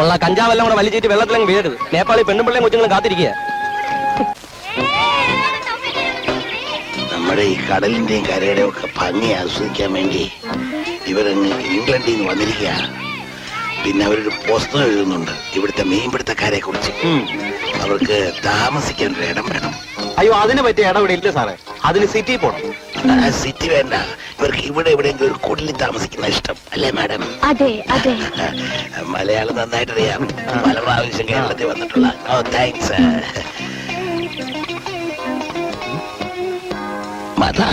ഉള്ള കഞ്ചാവെല്ലാം കൂടെ വലിച്ചിട്ട് വെള്ളത്തിലും വീഴരുത്. നേപ്പാളി പെണ്ണും പിള്ളേം കൊച്ചുങ്ങളും കാത്തിരിക്കുക. നമ്മുടെ ഈ കടലിന്റെയും കരയുടെയും ഒക്കെ ഭംഗി ആസ്വദിക്കാൻ വേണ്ടി ഇവരങ്ങ് ഇംഗ്ലണ്ടിൽ നിന്ന് വന്നിരിക്കുക. പിന്നെ അവരൊരു പുസ്തകം എഴുതുന്നുണ്ട് ഇവിടുത്തെ മീൻപിടുത്തക്കാരെ കുറിച്ച്. അവർക്ക് താമസിക്കാൻ ഒരു ഇടം വേണം. അയ്യോ, അതിന് പറ്റിയ ഇടം ഇവിടെ ഇല്ല സാറേ. അതിന് സിറ്റി പോണം. സിറ്റി വേണ്ട, ഇവർക്ക് ഇവിടെ എവിടെയെങ്കിലും ഒരു കുടിലിൽ താമസിക്കുന്ന ഇഷ്ടം അല്ലേ മാഡം? അതെ അതെ. മലയാളം നന്നായിട്ട് അറിയാം. പല പ്രാവശ്യം കേരളത്തിൽ വന്നിട്ടുള്ള. ഓ താങ്ക്സ്.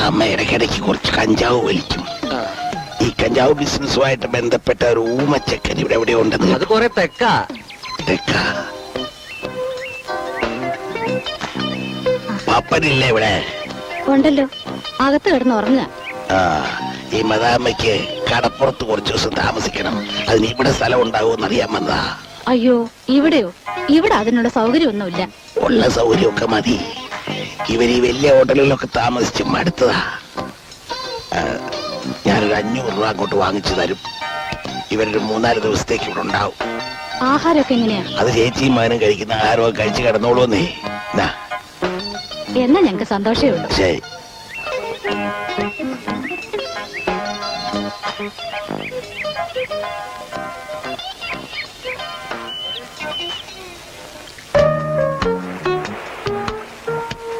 അമ്മ ഇടയ്ക്കിടയ്ക്ക് കുറച്ച് കഞ്ചാവ് വലിക്കും. ഈ കഞ്ചാവ് ബിസിനസ്സുമായിട്ട് ബന്ധപ്പെട്ട ഒരു ഊമച്ചക്കൻ ഇവിടെ എവിടെ ഉണ്ടെന്ന്. അത് കുറെ തെക്കാ. പപ്പനില്ലേ ഇവിടെ? ഉണ്ടല്ലോ, അകത്ത് കിടന്ന് ഉറങ്ങുക. ഈ മദാമ്മയ്ക്ക് കടപ്പുറത്ത് കുറച്ചു ദിവസം താമസിക്കണം. അതിന് ഇവിടെ സ്ഥലം ഉണ്ടാവുമെന്ന് അറിയാൻ വന്നതാ. അയ്യോ, ഇവിടെയോ? ഇവിടെ അതിനുള്ള സൗകര്യമൊന്നുമില്ല. ഉള്ള സൗകര്യമൊക്കെ മതി. ഇവർ ഈ വലിയ ഹോട്ടലുകളിലൊക്കെ താമസിച്ച് മടുത്തതാ. ഞാനൊരു 500 രൂപ അങ്ങോട്ട് വാങ്ങിച്ചു തരും. ഇവരൊരു 3-4 ദിവസത്തേക്ക് ഇവിടെ ഉണ്ടാവും. ആഹാരമൊക്കെ എങ്ങനെയാ? അത് ചേച്ചിയും മകനും കഴിക്കുന്ന ആഹാരമൊക്കെ കഴിച്ച് കിടന്നോളൂന്നേ. എന്നാ ഞങ്ങക്ക് സന്തോഷമേ ഉള്ളൂ. ശരി.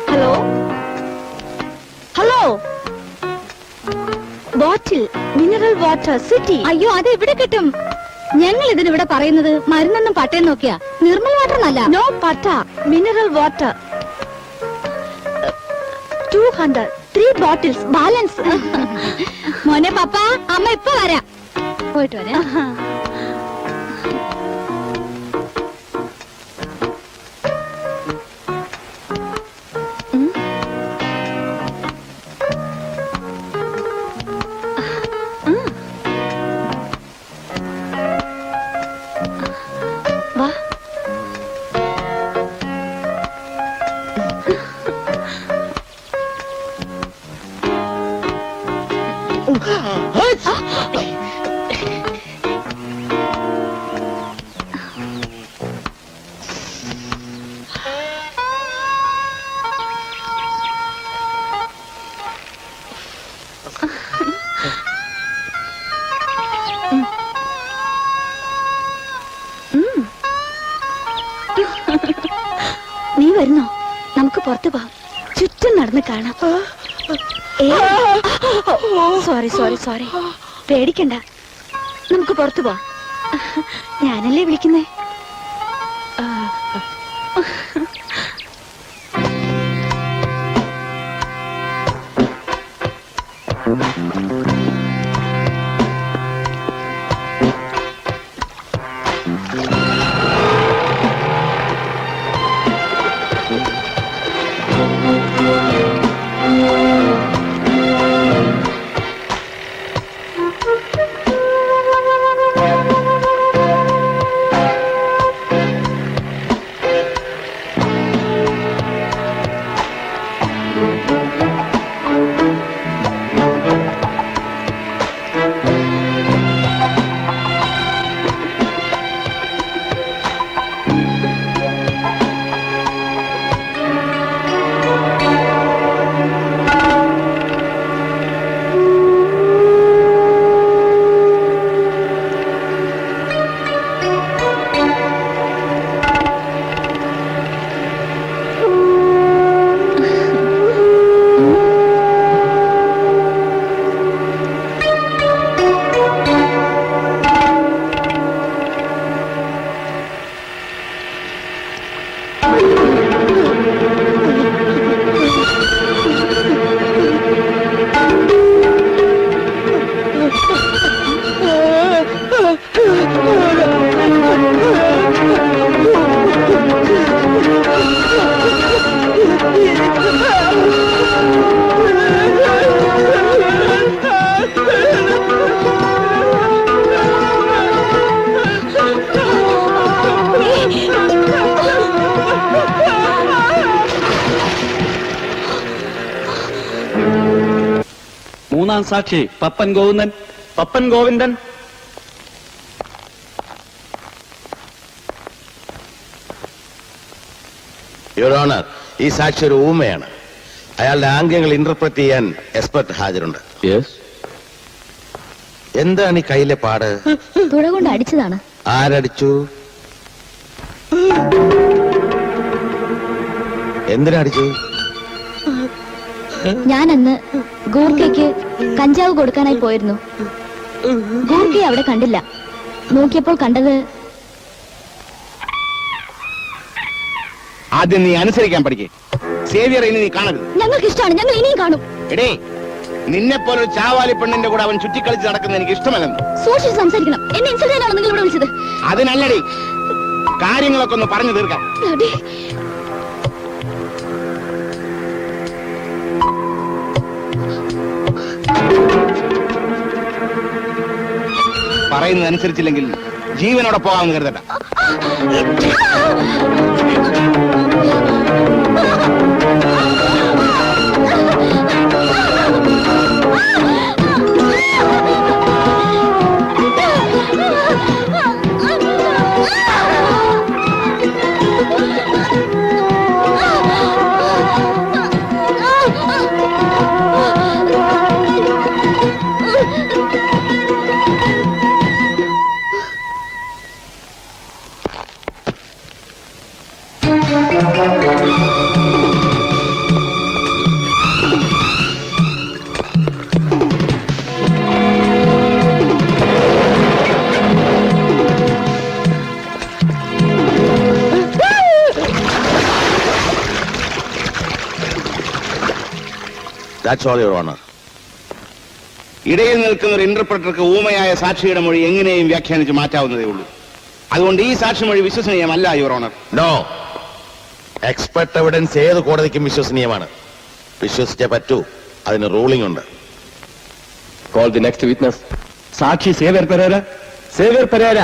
ഹലോ ഹലോ, ബോട്ടിൽ മിനറൽ വാട്ടർ സിറ്റി. അയ്യോ, അത് എവിടെ കിട്ടും? ഞങ്ങൾ ഇതിനിവിടെ പറയുന്നത് മരുന്നെന്നും പട്ടയം നോക്കിയാ. നിർമ്മൽ വാട്ടർ അല്ല. നോ പട്ട, മിനറൽ വാട്ടർ. 200 3 bottles balance. മോനെ പപ്പ, അമ്മ ഇപ്പൊ വരാം. പോയിട്ട് വരാം. നീ വരുന്നോ? നമുക്ക് പുറത്തു പോവാം. ചുറ്റും നടന്ന് കാണാം. സോറി സോറി സോറി, പേടിക്കണ്ട. നമുക്ക് പുറത്തു പോവാം. ഞാനല്ലേ വിളിക്കുന്നേ. മൂന്നാം സാക്ഷി പപ്പൻ ഗോവിന്ദൻ. യുവർ ഓണർ, ഈ സാക്ഷി ഒരു ഊമയാണ്. അയാളുടെ ആംഗ്യങ്ങൾ ഇന്റർപ്രറ്റ് ചെയ്യാൻ എക്സ്പെർട്ട് ഹാജരുണ്ട്. എന്താണ് ഈ കയ്യിലെ പാട്? തുഴ കൊണ്ട് അടിച്ചതാണ്. ആരടിച്ചു? എന്തിനടിച്ചു? ഞാൻ അന്ന് ഗൂർക്കയ്ക്ക് കഞ്ചാവ് കൊടുക്കാനായി പോയിരുന്നു. ഗൂർക്കയെ അവിടെ കണ്ടില്ല. നോക്കിയപ്പോൾ കണ്ടത് ആദ്യം നീ അനുസരിക്കാൻ പഠിക്കേ. സേവിയർ ഇനി നീ കാണരുത്. ഞങ്ങൾക്ക് ഇഷ്ടമാണ്. ഞങ്ങൾ ഇനിയും കാണും. എടേ, നിന്നെ പോലെ ഒരു ചാവാലി പെണ്ണിന്റെ കൂടെ അവൻ ചുറ്റിക്കളിച്ച് നടക്കുന്ന എനിക്ക് ഇഷ്ടമല്ലെന്ന്. സൂക്ഷിച്ച് സംസാരിക്കണം. എന്നെ ഇൻസൾട്ട് ചെയ്യാനാണോ നിങ്ങൾ ഇവിടെ വിളിച്ചത്? അതിനല്ലടി, കാര്യങ്ങളൊക്കെ ഒന്ന് പറഞ്ഞു തീർക്കാം. Bloody. പറയുന്നത് അനുസരിച്ചില്ലെങ്കിൽ ജീവനോടെ പോകാമെന്ന് കരുതണ്ട. That's all, Your Honor. ഇടയിൽ നിൽക്കുന്ന ഒരു ഇന്റർപ്രറ്റർക്ക് ഊമയായ സാക്ഷിയുടെ മൊഴി എങ്ങനെയും വ്യാഖ്യാനിച്ച് മാറ്റാവുന്നതേ ഉള്ളൂ. അതുകൊണ്ട് ഈ സാക്ഷി മൊഴി വിശ്വസനീയമല്ല, your honour. No. Expert evidence ഏത് കോടതിക്കും വിശ്വസനീയമാണ്. വിശ്വസിച്ചേ പറ്റൂ. അതിന് റൂളിംഗ് ഉണ്ട്. Call the next witness. സാക്ഷി സേവ്യർ പെരേര. സേവ്യർ പെരേര.